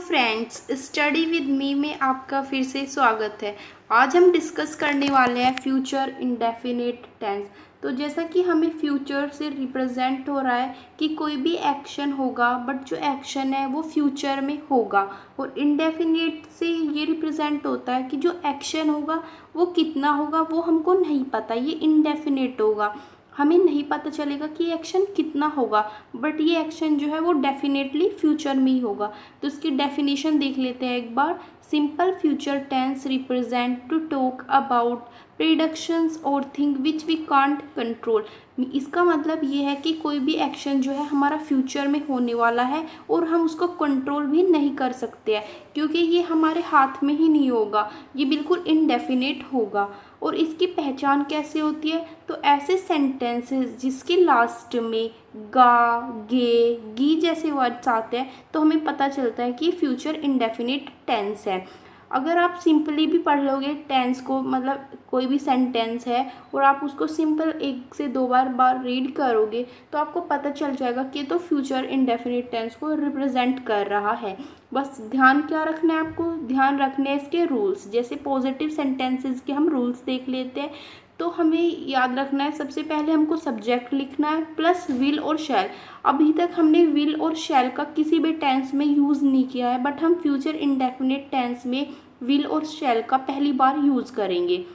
Friends, study with me में आपका फिर से स्वागत है। आज हम डिस्कस करने वाले हैं फ्यूचर इंडेफिनिट टेंस। तो जैसा कि हमें फ्यूचर से रिप्रेजेंट हो रहा है कि कोई भी एक्शन होगा, बट जो एक्शन है वो फ्यूचर में होगा, और इंडेफिनिट से ये रिप्रेजेंट होता है कि जो एक्शन होगा वो कितना होगा वो हमको नहीं पता, ये इंडेफिनिट होगा। हमें नहीं पता चलेगा कि एक्शन कितना होगा, बट ये एक्शन जो है वो डेफिनेटली फ्यूचर में ही होगा। तो इसकी डेफिनेशन देख लेते हैं एक बार। Simple future tense represent to talk about predictions और thing which we can't control. इसका मतलब ये है कि कोई भी एक्शन जो है हमारा फ्यूचर में होने वाला है और हम उसको कंट्रोल भी नहीं कर सकते हैं, क्योंकि ये हमारे हाथ में ही नहीं होगा, ये बिल्कुल इनडेफिनेट होगा। और इसकी पहचान कैसे होती है? तो ऐसे सेंटेंसेस जिसके लास्ट में गा, गे, गी जैसे वर्ड्स आते हैं तो हमें पता चलता है कि फ्यूचर इंडेफिनिट टेंस है। अगर आप सिंपली भी पढ़ लोगे टेंस को, मतलब कोई भी सेंटेंस है और आप उसको सिंपल एक से दो बार रीड करोगे तो आपको पता चल जाएगा कि ये तो फ्यूचर इंडेफिनिट टेंस को रिप्रेजेंट कर रहा है। बस ध्यान क्या रखना है आपको? ध्यान रखने हैं इसके रूल्स। जैसे पॉजिटिव सेंटेंसेस के हम रूल्स देख लेते हैं। तो हमें याद रखना है, सबसे पहले हमको सब्जेक्ट लिखना है प्लस विल और शैल। अभी तक हमने विल और शैल का किसी भी टेंस में यूज़ नहीं किया है, बट हम फ्यूचर इंडेफिनिट टेंस में विल और शैल का पहली बार यूज़ करेंगे।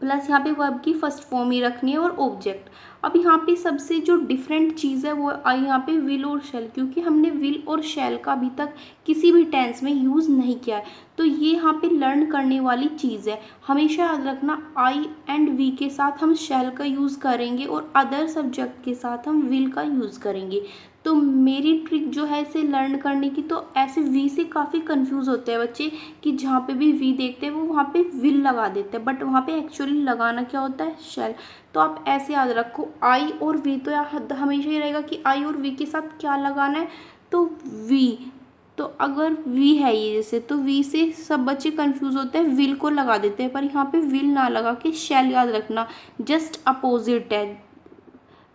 प्लस यहाँ पे वर्ब की फर्स्ट फॉर्म ही रखनी है और ऑब्जेक्ट। अब यहाँ पे सबसे जो डिफरेंट चीज़ है वो आई यहाँ पे विल और शैल, क्योंकि हमने विल और शैल का अभी तक किसी भी टेंस में यूज़ नहीं किया है। तो ये यहाँ पे लर्न करने वाली चीज़ है। हमेशा याद रखना, आई एंड वी के साथ हम शैल का यूज़ करेंगे और अदर सब्जेक्ट के साथ हम विल का यूज़ करेंगे। तो मेरी ट्रिक जो है इसे लर्न करने की, तो ऐसे वी से काफ़ी कंफ्यूज होते हैं बच्चे कि जहाँ पे भी वी देखते हैं वो वहाँ पे विल लगा देते हैं, बट वहाँ पे एक्चुअली लगाना क्या होता है? शैल। तो आप ऐसे याद रखो, आई और वी, तो हमेशा ही रहेगा कि आई और वी के साथ क्या लगाना है? तो वी। तो अगर वी है ये जैसे, तो वी से सब बच्चे कंफ्यूज होते हैं, विल को लगा देते हैं, पर यहाँ पे विल ना लगा के शैल याद रखना, जस्ट अपोजिट है।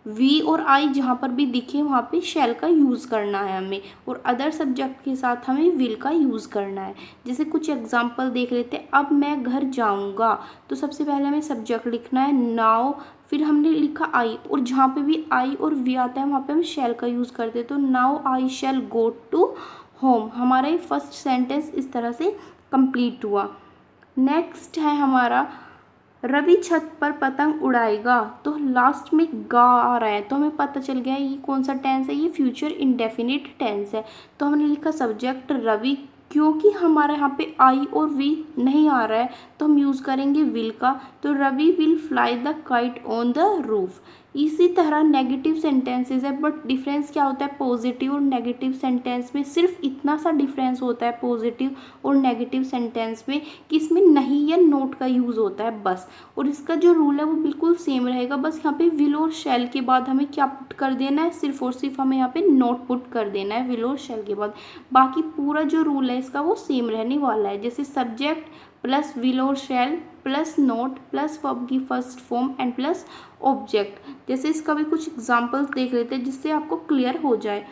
वी और आई जहाँ पर भी दिखे वहाँ पे शैल का यूज़ करना है हमें, और अदर सब्जेक्ट के साथ हमें विल का यूज़ करना है। जैसे कुछ एग्जांपल देख लेते हैं। अब मैं घर जाऊँगा, तो सबसे पहले हमें सब्जेक्ट लिखना है नाउ, फिर हमने लिखा आई, और जहाँ पे भी आई और वी आता है वहाँ पे हम शैल का यूज़ करते हैं। तो now I shall go to home. हमारा ये फर्स्ट सेंटेंस इस तरह से कंप्लीट हुआ। नेक्स्ट है हमारा, रवि छत पर पतंग उड़ाएगा। तो लास्ट में गा आ रहा है, तो हमें पता चल गया ये कौन सा टेंस है, ये फ्यूचर इंडेफिनिट टेंस है। तो हमने लिखा सब्जेक्ट रवि, क्योंकि हमारे यहाँ पे आई और वी नहीं आ रहा है तो हम यूज़ करेंगे विल का। तो Ravi will fly the kite on the roof. इसी तरह नेगेटिव सेंटेंसेस है, बट डिफरेंस क्या होता है पॉजिटिव और नेगेटिव सेंटेंस में? सिर्फ इतना सा डिफरेंस होता है पॉजिटिव और नेगेटिव सेंटेंस में कि इसमें नहीं या नोट का यूज़ होता है बस। और इसका जो रूल है वो बिल्कुल सेम रहेगा, बस यहाँ पे विल और शैल के बाद हमें क्या पुट कर देना है? सिर्फ और सिर्फ हमें यहाँ पे नोट पुट कर देना है विल और शैल के बाद। बाकी पूरा जो रूल है इसका वो सेम रहने वाला है। जैसे सब्जेक्ट प्लस विल और shall plus not plus verb की first form and plus object. जैसे इसका भी कुछ एग्जाम्पल्स देख लेते हैं जिससे आपको क्लियर हो जाए।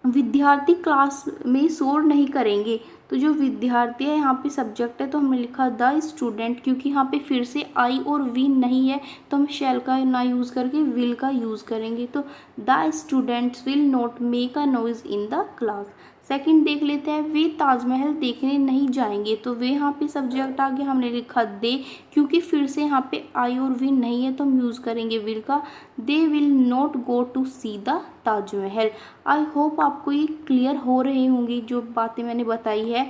विद्यार्थी क्लास में शोर नहीं करेंगे। तो जो विद्यार्थी है यहाँ पे सब्जेक्ट है, तो हमने लिखा द स्टूडेंट, क्योंकि यहाँ पे फिर से आई और वी नहीं है तो हम शैल का ना यूज़ करके विल का यूज़ करेंगे। तो the students will not make a noise in the class. Second देख लेते हैं, वे ताजमहल देखने नहीं जाएंगे। तो वे यहाँ पे सब्जेक्ट आ गया, हमने लिखा दे, क्योंकि फिर से यहाँ पे आई और वी नहीं है तो हम यूज़ करेंगे विल का। They will not go to see the Taj Mahal. I hope आपको ये क्लियर हो रही होंगी जो बातें मैंने बताई है।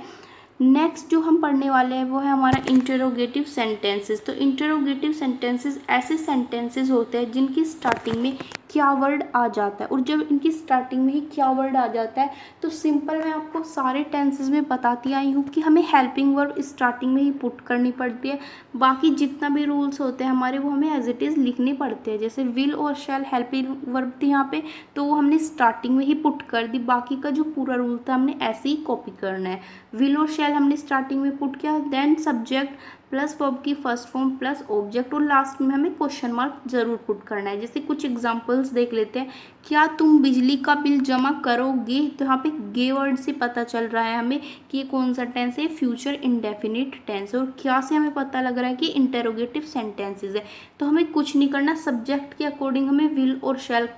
नेक्स्ट जो हम पढ़ने वाले हैं वो है हमारा इंटरोगेटिव सेंटेंसेस। तो इंटरोगेटिव सेंटेंसेस ऐसे सेंटेंसेस होते हैं जिनकी स्टार्टिंग में क्या वर्ड आ जाता है, और जब इनकी स्टार्टिंग में ही क्या वर्ड आ जाता है तो सिंपल मैं आपको सारे टेंसेस में बताती आई हूँ कि हमें हेल्पिंग वर्ब स्टार्टिंग में ही पुट करनी पड़ती है। बाकी जितना भी रूल्स होते हैं हमारे वो हमें एज इट इज़ लिखने पड़ते हैं। जैसे विल और शैल हेल्पिंग वर्ब थी यहाँ पे, तो वो हमने स्टार्टिंग में ही पुट कर दी। बाकी का जो पूरा रूल था हमने ऐसे ही कॉपी करना है। विल और शैल हमने स्टार्टिंग में पुट किया, देन सब्जेक्ट प्लस वर्ब की फर्स्ट फॉर्म प्लस ऑब्जेक्ट और लास्ट में हमें क्वेश्चन मार्क जरूर पुट करना है। जैसे कुछ एग्जांपल्स देख लेते हैं। क्या तुम बिजली का बिल जमा करोगे? तो यहाँ पे गे वर्ड से पता चल रहा है हमें कि ये कौन सा टेंस है, फ्यूचर इंडेफिनिट टेंस है। और क्या से हमें पता लग रहा है कि इंटेरोगेटिव सेंटेंसेस है। तो हमें कुछ नहीं करना, सब्जेक्ट के अकॉर्डिंग हमें विल और शैल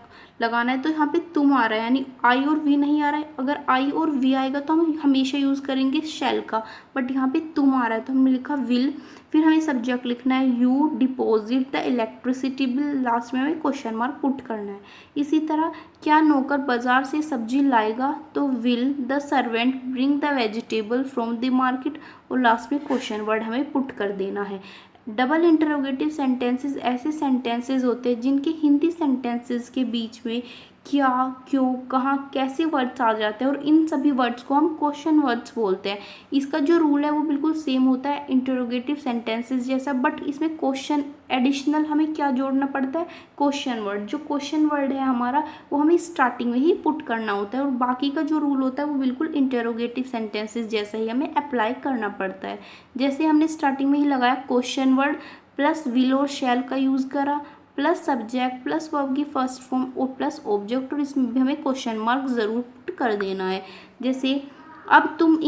लगाना है। तो यहाँ पे तुम आ रहा है, यानी आई और वी नहीं आ रहा है। अगर आई और वी आएगा तो हम हमेशा यूज़ करेंगे शैल का, बट यहाँ पे तुम आ रहा है तो हमने लिखा विल। फिर हमें सब्जेक्ट लिखना है you deposit the electricity bill, last में हमें क्वेश्चन मार्क पुट करना है। इसी तरह क्या नौकर बाजार से सब्जी लाएगा? तो will the servant bring the vegetable from the market, और लास्ट में क्वेश्चन वर्ड हमें पुट कर देना है। डबल इंटरोगेटिव सेंटेंसेस ऐसे सेंटेंसेस होते हैं जिनके हिंदी सेंटेंसेस के बीच में क्या, क्यों, कहाँ, कैसे वर्ड्स आ जाते हैं, और इन सभी वर्ड्स को हम क्वेश्चन वर्ड्स बोलते हैं। इसका जो रूल है वो बिल्कुल सेम होता है इंटरोगेटिव सेंटेंसेस जैसा, बट इसमें क्वेश्चन एडिशनल हमें क्या जोड़ना पड़ता है, क्वेश्चन वर्ड। जो क्वेश्चन वर्ड है हमारा वो हमें स्टार्टिंग में ही पुट करना होता है, और बाकी का जो रूल होता है वो बिल्कुल इंटरोगेटिव सेंटेंसेस जैसा ही हमें अप्लाई करना पड़ता है। जैसे हमने स्टार्टिंग में ही लगाया क्वेश्चन वर्ड प्लस विल और शैल का यूज़ करा, प्लस सब्जेक्ट प्लस वर्ब की फर्स्ट फॉर्म और प्लस ऑब्जेक्ट, और इसमें भी हमें क्वेश्चन मार्क ज़रूर पुट कर देना है। जैसे अब तुम्हें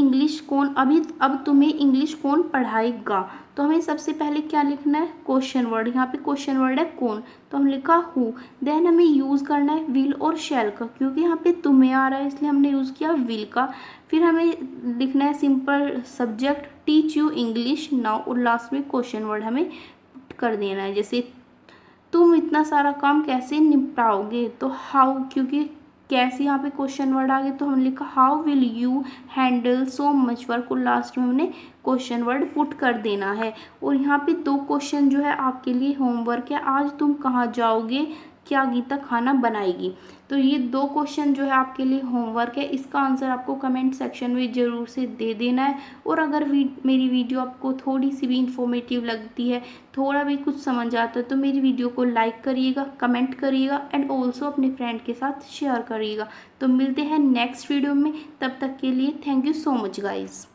इंग्लिश कौन पढ़ाएगा? तो हमें सबसे पहले क्या लिखना है, क्वेश्चन वर्ड। यहाँ पे क्वेश्चन वर्ड है कौन, तो हम लिखा हु। देन हमें यूज़ करना है विल और शैल का, क्योंकि यहाँ पे तुम्हें आ रहा है इसलिए हमने यूज़ किया विल का। फिर हमें लिखना है simple subject teach you English now, और लास्ट में क्वेश्चन वर्ड हमें पुट कर देना है। जैसे तुम इतना सारा काम कैसे निपटाओगे? तो हाउ, क्योंकि कैसे यहाँ पे क्वेश्चन वर्ड आ गए तो हमने लिखा how will you handle so much work, और लास्ट में हमने क्वेश्चन वर्ड पुट कर देना है। और यहाँ पे 2 क्वेश्चन जो है आपके लिए होमवर्क है। आज तुम कहाँ जाओगे? क्या गीता खाना बनाएगी? तो ये 2 क्वेश्चन जो है आपके लिए होमवर्क है। इसका आंसर आपको कमेंट सेक्शन में ज़रूर से दे देना है। और अगर मेरी वीडियो आपको थोड़ी सी भी इंफॉर्मेटिव लगती है, थोड़ा भी कुछ समझ आता है, तो मेरी वीडियो को लाइक करिएगा, कमेंट करिएगा एंड ऑल्सो अपने फ्रेंड के साथ शेयर करिएगा। तो मिलते हैं नेक्स्ट वीडियो में, तब तक के लिए thank you so much guys.